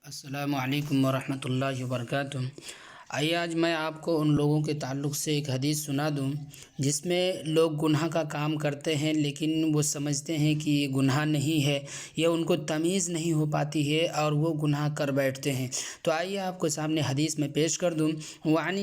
السلام علیکم ورحمۃ اللہ وبرکاتہ۔ آئیے آج میں آپ کو ان لوگوں کے تعلق سے ایک حدیث سنا دوں جس میں لوگ گناہ کا کام کرتے ہیں لیکن وہ سمجھتے ہیں کہ یہ گناہ نہیں ہے یا ان کو تمیز نہیں ہو پاتی ہے اور وہ گناہ کر بیٹھتے ہیں۔ تو آئیے آپ کو سامنے حدیث میں پیش کر دوں۔ وعن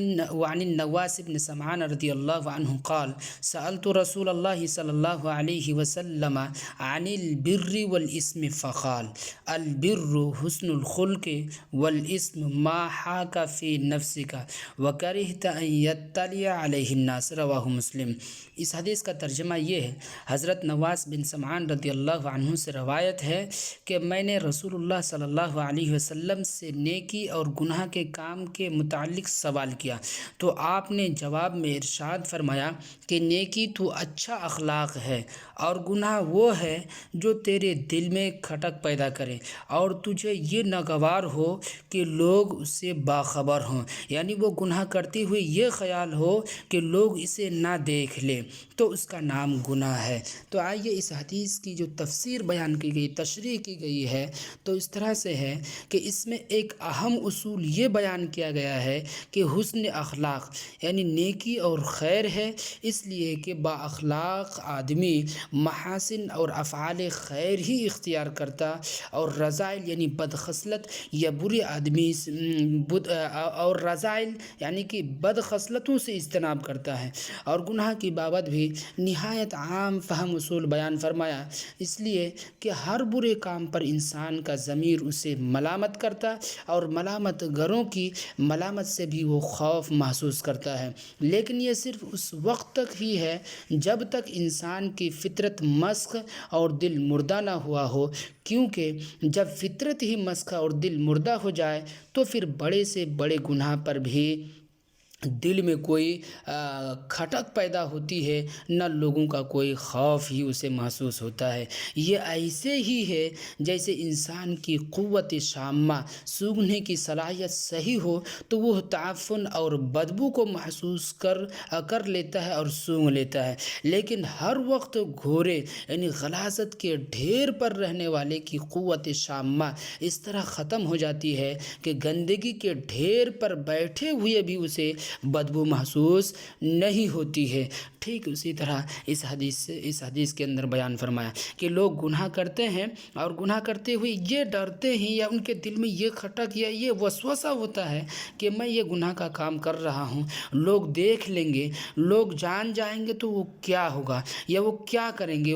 النواس بن سمعان رضی اللہ عنہ قال سألت رسول اللہ صلی اللہ علیہ وسلم عن البر والاسم فقال البر حسن الخلق والاسم ما حاک فی نفسک وکرہت ان یطلع علیہ الناس، رواہ مسلم۔ اس حدیث کا ترجمہ یہ ہے، حضرت نواس بن سمعان رضی اللہ عنہ سے روایت ہے کہ میں نے رسول اللہ صلی اللہ علیہ وسلم سے نیکی اور گناہ کے کام کے متعلق سوال کیا تو آپ نے جواب میں ارشاد فرمایا کہ نیکی تو اچھا اخلاق ہے اور گناہ وہ ہے جو تیرے دل میں کھٹک پیدا کرے اور تجھے یہ ناگوار ہو کہ لوگ اس سے باخبر ہوں، یعنی وہ گناہ کرتے ہوئے یہ خیال ہو کہ لوگ اسے نہ دیکھ لیں تو اس کا نام گناہ ہے۔ تو آئیے اس حدیث کی جو تفسیر بیان کی گئی، تشریح کی گئی ہے، تو اس طرح سے ہے کہ اس میں ایک اہم اصول یہ بیان کیا گیا ہے کہ حسن اخلاق یعنی نیکی اور خیر ہے، اس لیے کہ با اخلاق آدمی محاسن اور افعال خیر ہی اختیار کرتا اور رذائل یعنی بدخصلت یا برے آدمی اور رذائل یعنی کہ بدخصلتوں سے اجتناب کرتا ہے، اور گناہ کی بابت بھی نہایت عام فہم اصول بیان فرمایا، اس لیے کہ ہر برے کام پر انسان کا ضمیر اسے ملامت کرتا اور ملامت گروں کی ملامت سے بھی وہ خوف محسوس کرتا ہے، لیکن یہ صرف اس وقت تک ہی ہے جب تک انسان کی فطرت مسخ اور دل مردہ نہ ہوا ہو، کیونکہ جب فطرت ہی مسخ اور دل مردہ ہو جائے تو پھر بڑے سے بڑے گناہ پر بھی دل میں کوئی کھٹک پیدا ہوتی ہے، نہ لوگوں کا کوئی خوف ہی اسے محسوس ہوتا ہے۔ یہ ایسے ہی ہے جیسے انسان کی قوت شامہ سونگھنے کی صلاحیت صحیح ہو تو وہ تعفن اور بدبو کو محسوس کر لیتا ہے اور سونگھ لیتا ہے، لیکن ہر وقت گھورے یعنی غلاظت کے ڈھیر پر رہنے والے کی قوت شامہ اس طرح ختم ہو جاتی ہے کہ گندگی کے ڈھیر پر بیٹھے ہوئے بھی اسے بدبو محسوس نہیں ہوتی ہے۔ ٹھیک اسی طرح اس حدیث کے اندر بیان فرمایا کہ لوگ گناہ کرتے ہیں اور گناہ کرتے ہوئے یہ ڈرتے ہیں یا ان کے دل میں یہ کھٹک یا یہ وسوسہ ہوتا ہے کہ میں یہ گناہ کا کام کر رہا ہوں، لوگ دیکھ لیں گے، لوگ جان جائیں گے تو وہ کیا ہوگا یا وہ کیا کریں گے۔